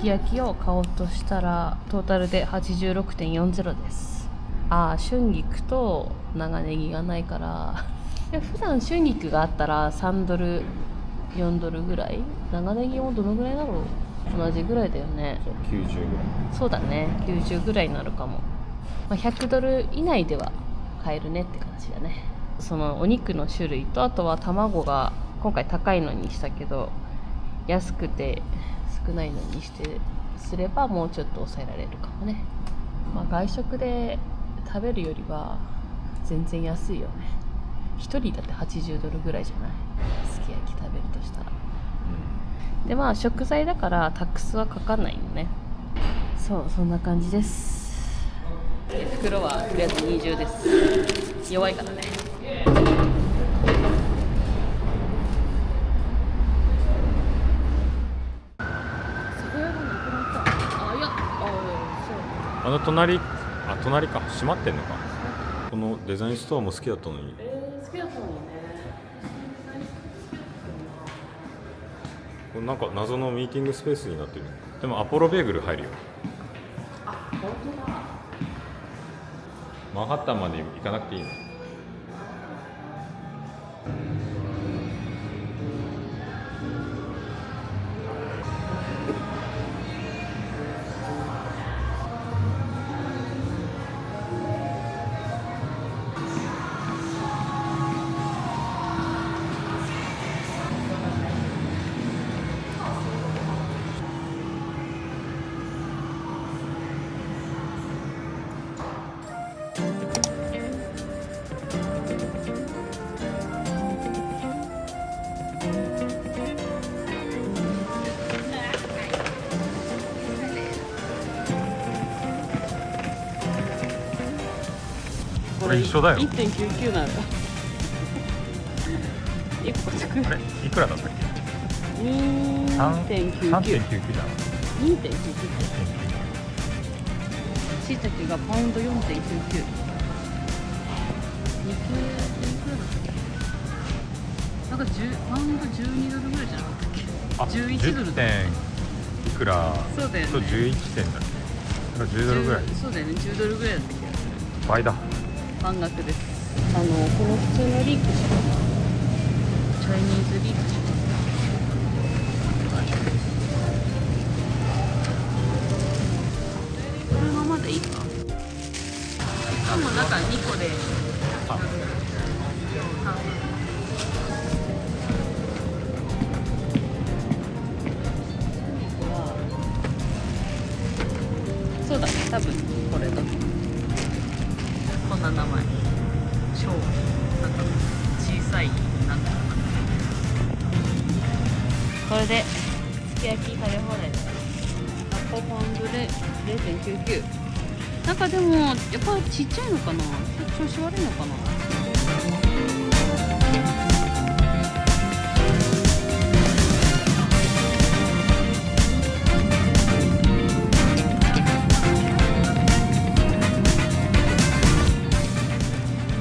き焼きを買おうとしたらトータルで 86.40 です。春菊と長ネギがないから普段春菊があったら3ドル4ドルぐらい、長ネギもどのぐらいだろう、同じぐらいだよね。そう90ぐらい。そうだね、90ぐらいになるかも。100ドル以内では買えるねって感じだね。そのお肉の種類と、あとは卵が今回高いのにしたけど安くて少ないのにすればもうちょっと抑えられるかもね。外食で食べるよりは全然安いよね。1人だって80ドルぐらいじゃない、すき焼き食べるとしたら。で食材だからタックスはかかんないよね。そんな感じです。袋はとりあえず20です。弱いからね。あの隣か、閉まってんのか。このデザインストアも好きだったのに。好きだったのにね。これなんか謎のミーティングスペースになってる。でもアポロベーグル入るよ。本当だ。マンハッタンまで行かなくていいの。これ一緒だよ。 1.99 なの。1個作る。あれいくらだったっけ。 2.99 3.99 じゃん。 2.99。しいたけがパウンド 4.99。肉いくらだったっけ。なんかパウンド12ドルぐらいじゃなかったっけ。11ドルだ。いくら。そうだよね。と11点だっけ。10ドルぐらい。そうだよね、10ドルぐらいだったっけ。倍だ。半額です。この普通のリークしかチャイニーズリークしかこのままでいいか。しかも中2個でそうだね、多分これだ。こんな名前、超なんか小さいなんだろうな。これですき焼き食べ放題です。8ポンドで 0.99。なんかでもやっぱちっちゃいのかな、調子悪いのかな。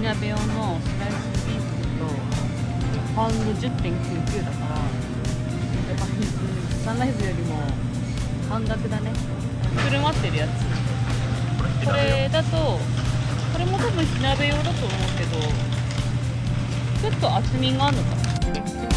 鍋用のスライスビーフとパウンド 10.99 だから、やっぱサンライズよりも半額だね。くるまってるやつ。これだと、これも多分火鍋用だと思うけど、ちょっと厚みがあるのかな。